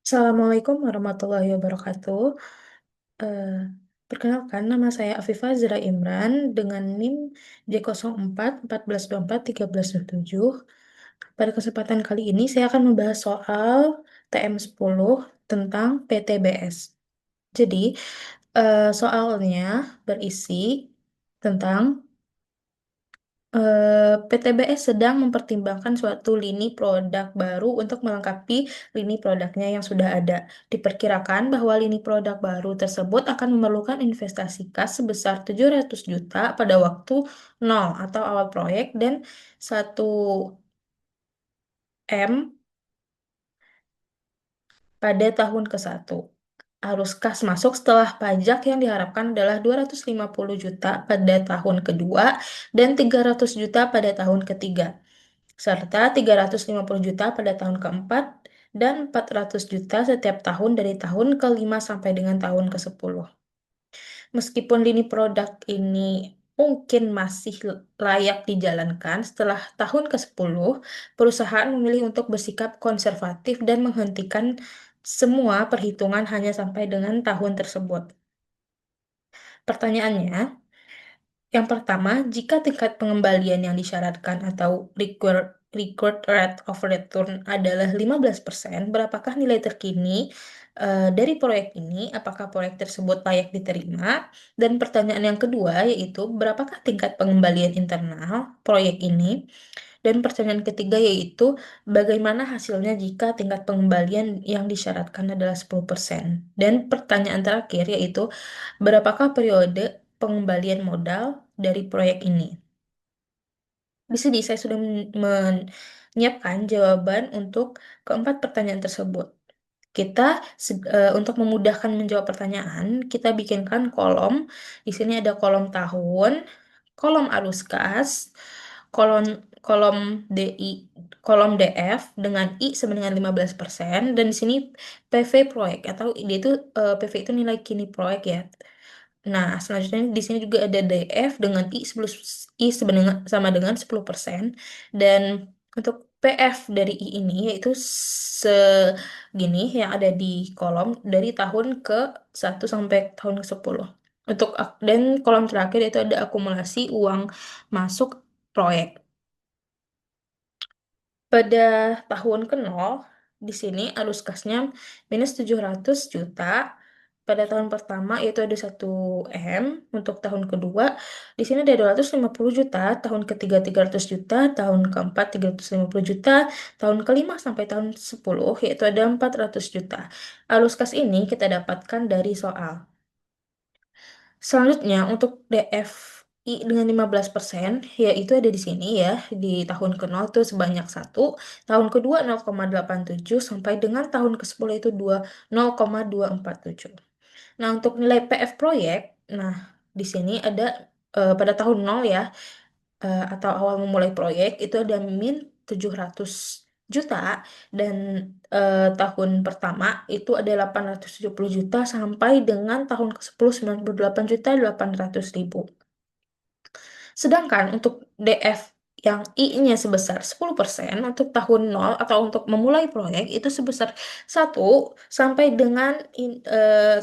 Assalamualaikum warahmatullahi wabarakatuh. Eh, Perkenalkan, nama saya Afifah Zira Imran dengan NIM J04 1424 1327. Pada kesempatan kali ini, saya akan membahas soal TM10 tentang PTBS. Jadi, soalnya berisi tentang PTBS sedang mempertimbangkan suatu lini produk baru untuk melengkapi lini produknya yang sudah ada. Diperkirakan bahwa lini produk baru tersebut akan memerlukan investasi kas sebesar 700 juta pada waktu nol atau awal proyek dan 1 M pada tahun ke-1. Arus kas masuk setelah pajak yang diharapkan adalah 250 juta pada tahun kedua dan 300 juta pada tahun ketiga, serta 350 juta pada tahun keempat dan 400 juta setiap tahun dari tahun kelima sampai dengan tahun ke-10. Meskipun lini produk ini mungkin masih layak dijalankan, setelah tahun ke-10, perusahaan memilih untuk bersikap konservatif dan menghentikan semua perhitungan hanya sampai dengan tahun tersebut. Pertanyaannya, yang pertama, jika tingkat pengembalian yang disyaratkan atau required rate of return adalah 15%, berapakah nilai terkini dari proyek ini? Apakah proyek tersebut layak diterima? Dan pertanyaan yang kedua yaitu, berapakah tingkat pengembalian internal proyek ini? Dan pertanyaan ketiga yaitu, bagaimana hasilnya jika tingkat pengembalian yang disyaratkan adalah 10%? Dan pertanyaan terakhir yaitu, berapakah periode pengembalian modal dari proyek ini? Di sini saya sudah menyiapkan jawaban untuk keempat pertanyaan tersebut. Kita untuk memudahkan menjawab pertanyaan, kita bikinkan kolom. Di sini ada kolom tahun, kolom arus kas, kolom kolom DI, kolom DF dengan I sama dengan 15%, dan di sini PV proyek atau dia itu PV itu nilai kini proyek ya. Nah, selanjutnya di sini juga ada DF dengan I sama dengan 10%, dan untuk PF dari I ini yaitu segini yang ada di kolom dari tahun ke 1 sampai tahun ke-10. Dan kolom terakhir itu ada akumulasi uang masuk proyek. Pada tahun ke-0, di sini arus kasnya minus 700 juta. Pada tahun pertama itu ada 1 M. Untuk tahun kedua, di sini ada 250 juta. Tahun ketiga 300 juta. Tahun keempat 350 juta. Tahun kelima sampai tahun 10 yaitu ada 400 juta. Arus kas ini kita dapatkan dari soal. Selanjutnya untuk DFI dengan 15%, yaitu ada di sini ya, di tahun ke-0 itu sebanyak 1, tahun kedua 0,87, sampai dengan tahun ke-10 itu 0,247. Nah, untuk nilai PF proyek, nah di sini ada pada tahun 0 ya, atau awal memulai proyek itu ada min 700 juta, dan tahun pertama itu ada 870 juta sampai dengan tahun ke-10 98 juta 800 ribu. Sedangkan untuk DF yang I-nya sebesar 10% untuk tahun 0 atau untuk memulai proyek itu sebesar 1 sampai dengan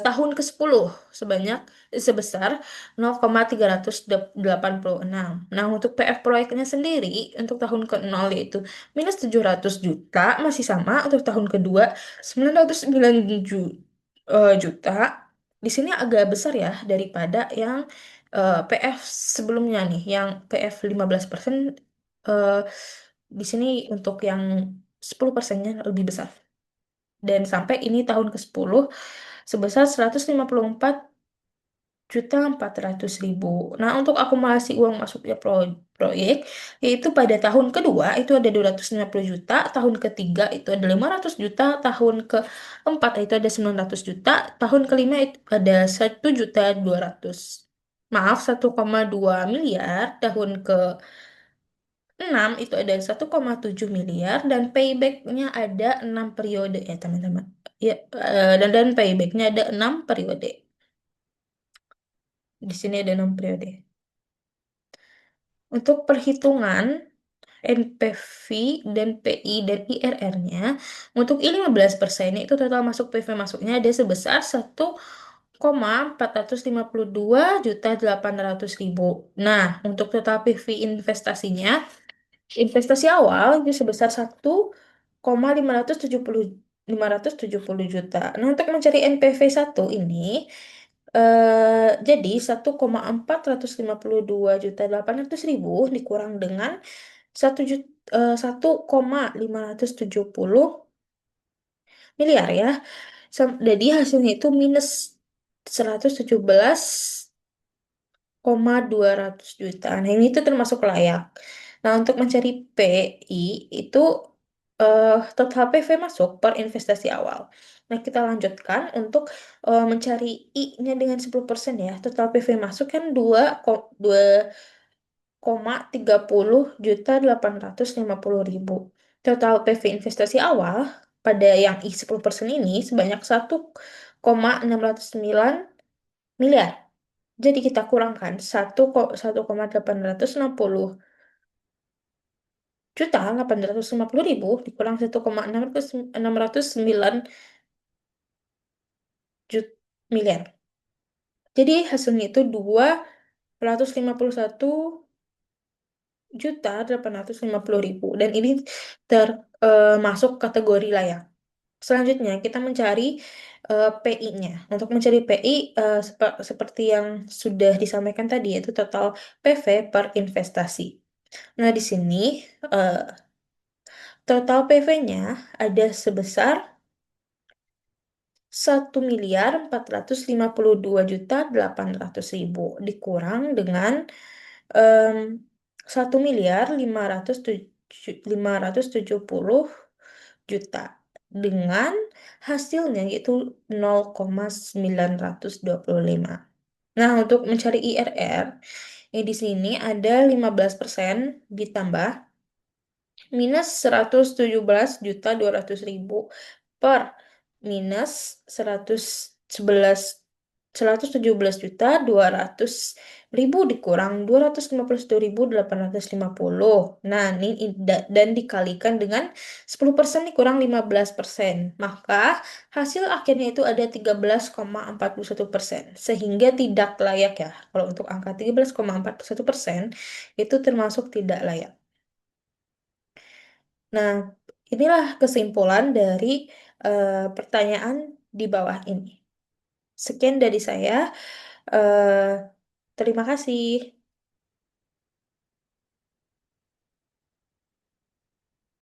tahun ke-10 sebesar 0,386. Nah, untuk PF proyeknya sendiri untuk tahun ke-0 yaitu minus 700 juta, masih sama untuk tahun kedua 909 juta. Di sini agak besar ya daripada yang PF sebelumnya nih, yang PF 15%, eh, di sini untuk yang 10%-nya lebih besar. Dan sampai ini tahun ke-10 sebesar 154 juta 400 ribu. Nah, untuk akumulasi uang masuknya proyek, yaitu pada tahun kedua itu ada 250 juta, tahun ketiga itu ada 500 juta, tahun keempat itu ada 900 juta, tahun kelima itu ada 1,2 juta. Maaf, 1,2 miliar. Tahun ke-6 itu ada 1,7 miliar, dan paybacknya ada 6 periode ya teman-teman. Ya, dan paybacknya ada 6 periode. Di sini ada 6 periode. Untuk perhitungan NPV dan PI dan IRR-nya untuk I15% itu total masuk PV masuknya ada sebesar 1,452 juta 800 ribu. Nah, untuk total PV investasinya, investasi awal itu sebesar 1,570 juta. Nah, untuk mencari NPV satu ini, jadi 1,452 juta 800 ribu dikurang dengan 1,570 miliar ya. Jadi hasilnya itu minus 117,200 juta. Nah, ini tuh termasuk layak. Nah, untuk mencari PI itu total PV masuk per investasi awal. Nah, kita lanjutkan untuk mencari I-nya dengan 10% ya. Total PV masuk kan 2,30 juta 850 ribu. Total PV investasi awal pada yang I 10% ini sebanyak 1,609 miliar. Jadi kita kurangkan 1,850 juta 850 ribu dikurang 1,609 miliar. Jadi hasilnya itu 251,850 juta. Dan ini termasuk kategori layak. Selanjutnya kita mencari PI-nya. Untuk mencari PI seperti yang sudah disampaikan tadi yaitu total PV per investasi. Nah, di sini eh, total PV-nya ada sebesar 1,452 juta 800 ribu dikurang dengan em, 1,570 juta dengan hasilnya yaitu 0,925. Nah, untuk mencari IRR, di sini ada 15% ditambah minus 117,200 ribu per minus 117 juta 200 ribu dikurang 252.850. Nah, ini dan dikalikan dengan 10% dikurang 15%. Maka hasil akhirnya itu ada 13,41%. Sehingga tidak layak ya. Kalau untuk angka 13,41% itu termasuk tidak layak. Nah, inilah kesimpulan dari pertanyaan di bawah ini. Sekian dari saya. Eh, terima kasih.